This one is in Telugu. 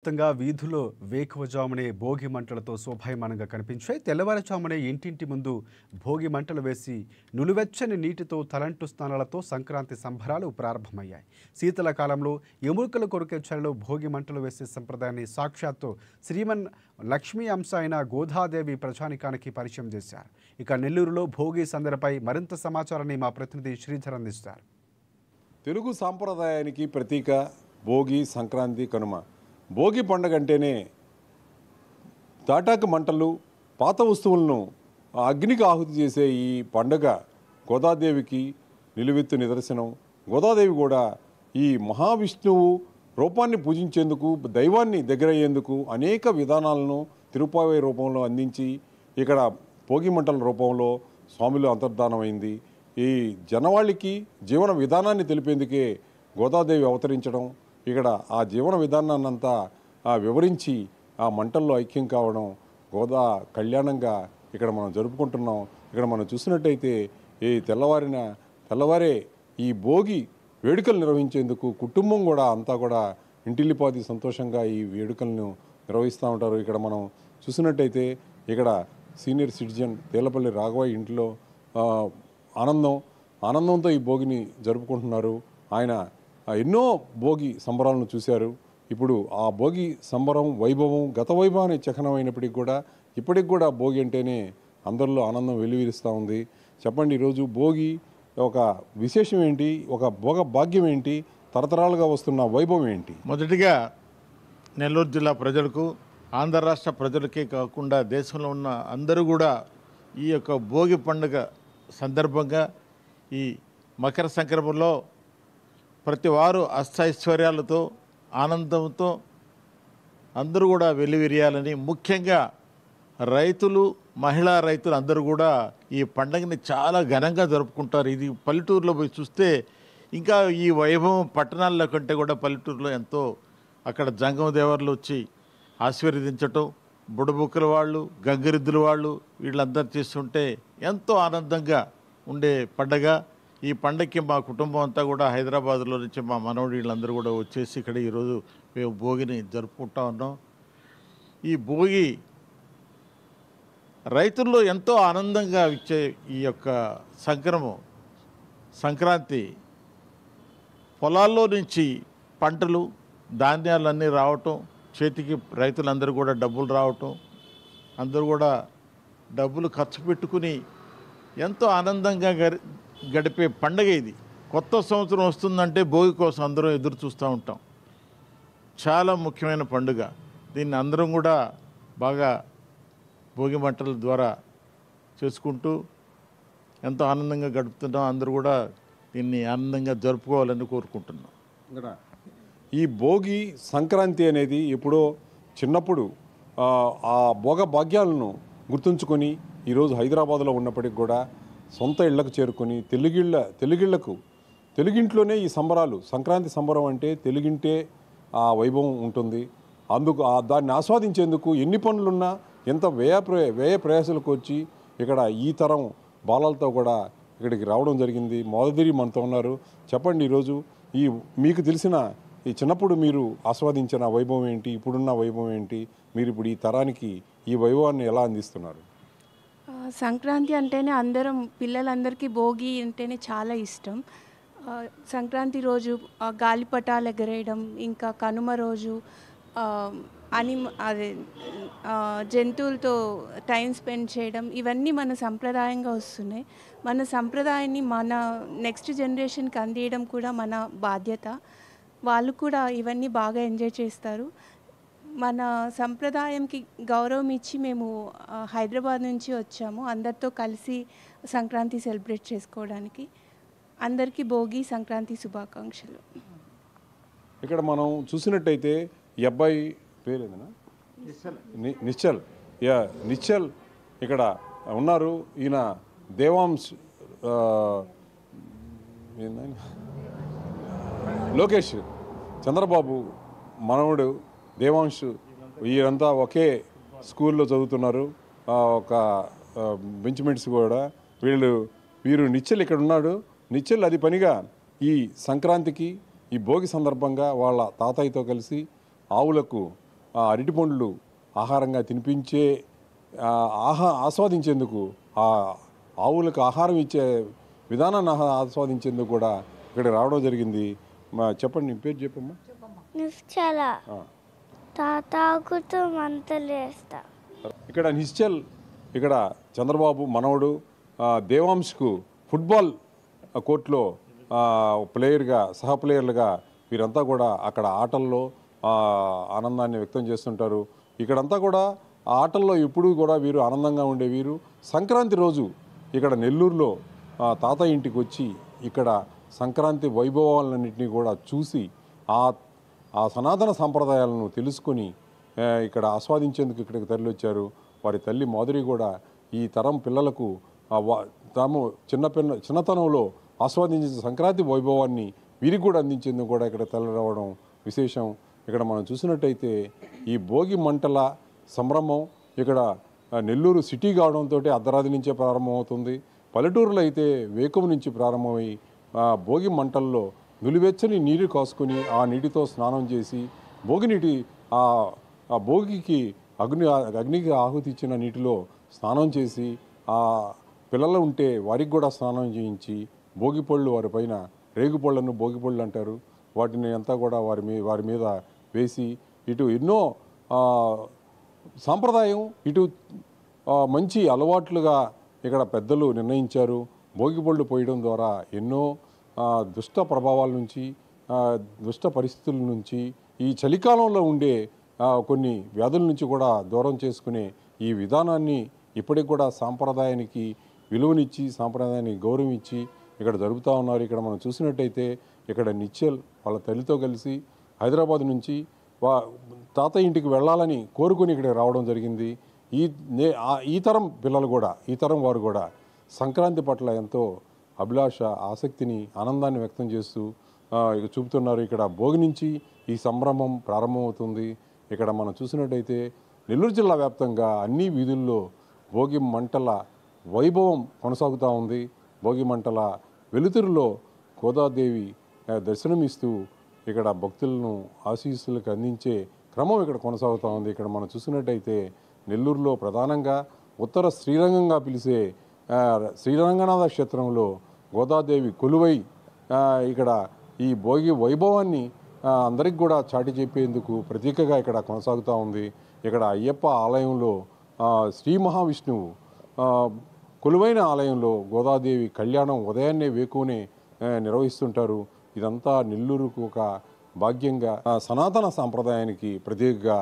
మొత్తంగా వీధులో వేకువజామునే భోగి మంటలతో శోభాయమానంగా కనిపించాయి. తెల్లవారుజామునే ఇంటింటి ముందు భోగి మంటలు వేసి నులివెచ్చని నీటితో తలంటు స్నానాలతో సంక్రాంతి సంబరాలు ప్రారంభమయ్యాయి. శీతల కాలంలో ఎముకలు కొరికే చలిలో భోగి మంటలు వేసే సంప్రదాయాన్ని సాక్షాత్తు శ్రీమన్ లక్ష్మీ అంశ అయిన గోదాదేవి ప్రజానికానికి పరిచయం చేశారు. ఇక నెల్లూరులో భోగి సందడిపై మరింత సమాచారాన్ని మా ప్రతినిధి శ్రీధర్ అందిస్తారు. తెలుగు సాంప్రదాయానికి ప్రతీక భోగి, సంక్రాంతి, కనుమ. భోగి పండుగ అంటేనే తాటాకు మంటలు, పాత వస్తువులను అగ్నికి ఆహుతి చేసే ఈ పండుగ గోదాదేవికి నిలువెత్తు నిదర్శనం. గోదాదేవి కూడా ఈ మహావిష్ణువు రూపాన్ని పూజించేందుకు, దైవాన్ని దగ్గరయ్యేందుకు అనేక విధానాలను తిరుపావై రూపంలో అందించి ఇక్కడ భోగి మంటల రూపంలో స్వామిలో అంతర్ధానమైంది. ఈ జనవాళికి జీవన విధానాన్ని తెలిపేందుకే గోదాదేవి అవతరించడం, ఇక్కడ ఆ జీవన విధానాన్నంతా వివరించి ఆ మంటల్లో ఐక్యం కావడం గోదా కళ్యాణంగా ఇక్కడ మనం జరుపుకుంటున్నాం. ఇక్కడ మనం చూసినట్టయితే ఈ తెల్లవారే ఈ భోగి వేడుకలు నిర్వహించేందుకు కుటుంబం కూడా అంతా కూడా ఇంటిల్లిపాది సంతోషంగా ఈ వేడుకలను నిర్వహిస్తూ ఉంటారు. ఇక్కడ మనం చూసినట్టయితే ఇక్కడ సీనియర్ సిటిజన్ తేలపల్లి రాఘవయ్య ఇంట్లో ఆనందంతో ఈ భోగిని జరుపుకుంటున్నారు. ఆయన ఎన్నో భోగి సంబరాలను చూశారు. ఇప్పుడు ఆ భోగి సంబరం వైభవం గత వైభవాన్ని చకనమైనప్పటికీ కూడా ఇప్పటికి కూడా భోగి అంటేనే అందరిలో ఆనందం వెల్లివిరుస్తూ ఉంది. చెప్పండి, ఈరోజు భోగి ఒక విశేషం ఏంటి, ఒక భోగ భాగ్యం ఏంటి, తరతరాలుగా వస్తున్న వైభవం ఏంటి? మొదటిగా నెల్లూరు జిల్లా ప్రజలకు, ఆంధ్ర రాష్ట్ర ప్రజలకే కాకుండా దేశంలో ఉన్న అందరూ కూడా ఈ యొక్క భోగి పండుగ సందర్భంగా ఈ మకర సంక్రమణలో ప్రతి వారు అష్టైశ్వర్యాలతో ఆనందంతో అందరూ కూడా వెల్లివిరియాలని, ముఖ్యంగా రైతులు, మహిళా రైతులు అందరూ కూడా ఈ పండుగని చాలా ఘనంగా జరుపుకుంటారు. ఇది పల్లెటూరులో పోయి చూస్తే ఇంకా ఈ వైభవం పట్టణాల్లో కంటే కూడా పల్లెటూరులో ఎంతో, అక్కడ జంగమ దేవర్లు వచ్చి ఆశీర్వదించటం, బుడబుక్కల వాళ్ళు, గంగిరెద్దుల వాళ్ళు వీళ్ళందరూ చేస్తుంటే ఎంతో ఆనందంగా ఉండే పండగ. ఈ పండగకి మా కుటుంబం అంతా కూడా హైదరాబాద్లో నుంచి మా మనవడి వీళ్ళందరూ కూడా వచ్చేసి ఇక్కడ ఈరోజు మేము భోగిని జరుపుకుంటా ఉన్నాం. ఈ భోగి రైతుల్లో ఎంతో ఆనందంగా ఇచ్చే ఈ యొక్క సంక్రాంతి పొలాల్లో నుంచి పంటలు, ధాన్యాలన్నీ రావటం, చేతికి రైతులందరూ కూడా డబ్బులు రావటం, అందరూ కూడా డబ్బులు ఖర్చు పెట్టుకుని ఎంతో ఆనందంగా గడిపే పండగ ఇది. కొత్త సంవత్సరం వస్తుందంటే భోగి కోసం అందరం ఎదురు చూస్తూ ఉంటాం. చాలా ముఖ్యమైన పండుగ. దీన్ని అందరం కూడా బాగా భోగి మంటల ద్వారా చేసుకుంటూ ఎంతో ఆనందంగా గడుపుతున్నాం. అందరూ కూడా దీన్ని ఆనందంగా జరుపుకోవాలని కోరుకుంటున్నాం. ఈ భోగి సంక్రాంతి అనేది ఎప్పుడో చిన్నప్పుడు ఆ భోగ భాగ్యాలను గుర్తుంచుకొని ఈరోజు హైదరాబాద్లో ఉన్నప్పటికి కూడా సొంత ఇళ్లకు చేరుకొని తెలుగింట్లోనే ఈ సంబరాలు, సంక్రాంతి సంబరం అంటే తెలుగింటే ఆ వైభవం ఉంటుంది. అందుకు దాన్ని ఆస్వాదించేందుకు ఎన్ని పనులున్నా, ఎంత వ్యయ ప్రయాసాలకు వచ్చి ఇక్కడ ఈ తరం బాలలతో కూడా ఇక్కడికి రావడం జరిగింది. మొదటిరి మనతో ఉన్నారు. చెప్పండి, ఈరోజు మీకు తెలిసిన ఈ చిన్నప్పుడు మీరు ఆస్వాదించిన వైభవం ఏంటి, ఇప్పుడున్న వైభవం ఏంటి, మీరు ఇప్పుడు ఈ తరానికి ఈ వైభవాన్ని ఎలా అందిస్తున్నారు? సంక్రాంతి అంటేనే పిల్లలందరికీ భోగి అంటేనే చాలా ఇష్టం. సంక్రాంతి రోజు గాలిపటాలు ఎగరేయడం, ఇంకా కనుమ రోజు జంతువులతో టైం స్పెండ్ చేయడం, ఇవన్నీ మన సంప్రదాయంగా వస్తున్నాయి. మన సంప్రదాయాన్ని మన నెక్స్ట్ జనరేషన్కి అందియడం కూడా మన బాధ్యత. వాళ్ళు కూడా ఇవన్నీ బాగా ఎంజాయ్ చేస్తారు. మన సంప్రదాయంకి గౌరవం ఇచ్చి మేము హైదరాబాద్ నుంచి వచ్చాము అందరితో కలిసి సంక్రాంతి సెలబ్రేట్ చేసుకోవడానికి. అందరికీ భోగి సంక్రాంతి శుభాకాంక్షలు. ఇక్కడ మనం చూసినట్టయితే ఈ అబ్బాయి పేరేందనా? నిశ్చల్ ఇక్కడ ఉన్నారు. ఈయన దేవాంశ్ లోకేష్ చంద్రబాబు మనవడు దేవాంశ్, వీరంతా ఒకే స్కూల్లో చదువుతున్నారు. ఒక బెంచ్మెంట్స్ కూడా వీరు నిశ్చల్ ఇక్కడ ఉన్నాడు. నిశ్చల్ అది పనిగా ఈ సంక్రాంతికి, ఈ భోగి సందర్భంగా వాళ్ళ తాతయ్యతో కలిసి ఆవులకు అరటి పండ్లు ఆహారంగా తినిపించే ఆస్వాదించేందుకు ఆ ఆవులకు ఆహారం ఇచ్చే విధానాన్ని ఆస్వాదించేందుకు కూడా ఇక్కడికి రావడం జరిగింది. చెప్పండి, నీ పేరు చెప్పమ్మా. నిశ్చల తాగుతూ మంటలేస్తా. ఇక్కడ నిశ్చల్, ఇక్కడ చంద్రబాబు మనవడు దేవాంశ్కు ఫుట్బాల్ కోర్టులో ప్లేయర్గా, సహ ప్లేయర్లుగా వీరంతా కూడా అక్కడ ఆటల్లో ఆనందాన్ని వ్యక్తం చేస్తుంటారు. ఇక్కడంతా కూడా ఆ ఆటల్లో ఎప్పుడూ కూడా వీరు ఆనందంగా ఉండే వీరు సంక్రాంతి రోజు ఇక్కడ నెల్లూరులో తాతయ్య ఇంటికి వచ్చి ఇక్కడ సంక్రాంతి వైభవాలన్నింటినీ కూడా చూసి ఆ సనాతన సాంప్రదాయాలను తెలుసుకొని ఇక్కడ ఆస్వాదించేందుకు ఇక్కడికి తరలివచ్చారు. వారి తల్లి మాధురి కూడా ఈ తరం పిల్లలకు తాము చిన్నతనంలో ఆస్వాదించిన సంక్రాంతి వైభవాన్ని వీరికి కూడా అందించేందుకు కూడా ఇక్కడ తరలి రావడం విశేషం. ఇక్కడ మనం చూసినట్టయితే ఈ భోగి మంటల సంభ్రమం ఇక్కడ నెల్లూరు సిటీ కావడంతో అర్ధరాత్రి నుంచే ప్రారంభమవుతుంది. పల్లెటూరులో అయితే వేకువ నుంచి ప్రారంభమై భోగి మంటల్లో నులివెచ్చని నీరు కాసుకొని ఆ నీటితో స్నానం చేసి భోగి ఆ భోగికి అగ్నికి ఆహుతి ఇచ్చిన నీటిలో స్నానం చేసి ఆ పిల్లలు ఉంటే వారికి కూడా స్నానం చేయించి భోగిపళ్ళు వారి పైన, రేగుపళ్ళను భోగిపళ్ళు అంటారు, వాటిని అంతా కూడా వారి మీద వేసి ఇటు ఎన్నో సాంప్రదాయం, ఇటు మంచి అలవాట్లుగా ఇక్కడ పెద్దలు నిర్ణయించారు. భోగిపళ్ళు పోయడం ద్వారా ఎన్నో దుష్ట ప్రభావాల నుంచి, దుష్ట పరిస్థితుల నుంచి, ఈ చలికాలంలో ఉండే కొన్ని వ్యాధుల నుంచి కూడా దూరం చేసుకునే ఈ విధానాన్ని ఇప్పటికి కూడా సాంప్రదాయానికి విలువనిచ్చి, సాంప్రదాయానికి గౌరవం ఇచ్చి ఇక్కడ జరుపుతూ ఉన్నారు. ఇక్కడ మనం చూసినట్టయితే ఇక్కడ నిశ్చల్ వాళ్ళ తల్లితో కలిసి హైదరాబాద్ నుంచి తాతయ్య ఇంటికి వెళ్ళాలని కోరుకుని ఇక్కడ రావడం జరిగింది. ఈ తరం పిల్లలు కూడా, ఈ తరం వారు కూడా సంక్రాంతి పట్ల ఎంతో అభిలాష, ఆసక్తిని, ఆనందాన్ని వ్యక్తం చేస్తూ చూపుతున్నారు. ఇక్కడ భోగి నుంచి ఈ సంభ్రమం ప్రారంభమవుతుంది. ఇక్కడ మనం చూసినట్టయితే నెల్లూరు జిల్లా వ్యాప్తంగా అన్ని వీధుల్లో భోగి మంటల వైభవం కొనసాగుతూ ఉంది. భోగి మంటల వెలుతురులో గోదాదేవి దర్శనమిస్తూ ఇక్కడ భక్తులను ఆశీస్సులకు అందించే క్రమం ఇక్కడ కొనసాగుతూ ఉంది. ఇక్కడ మనం చూసినట్టయితే నెల్లూరులో ప్రధానంగా ఉత్తర శ్రీరంగంగా పిలిచే శ్రీరంగనాథ క్షేత్రంలో గోదాదేవి కొలువై ఇక్కడ ఈ భోగి వైభవాన్ని అందరికి కూడా చాటి చెప్పేందుకు ప్రతీకగా ఇక్కడ కొనసాగుతూ ఉంది. ఇక్కడ అయ్యప్ప ఆలయంలో శ్రీ మహావిష్ణువు కొలువైన ఆలయంలో గోదాదేవి కళ్యాణం ఉదయాన్నే వేకువనే నిర్వహిస్తుంటారు. ఇదంతా నెల్లూరుకు ఒక భాగ్యంగా, సనాతన సాంప్రదాయానికి ప్రతీకగా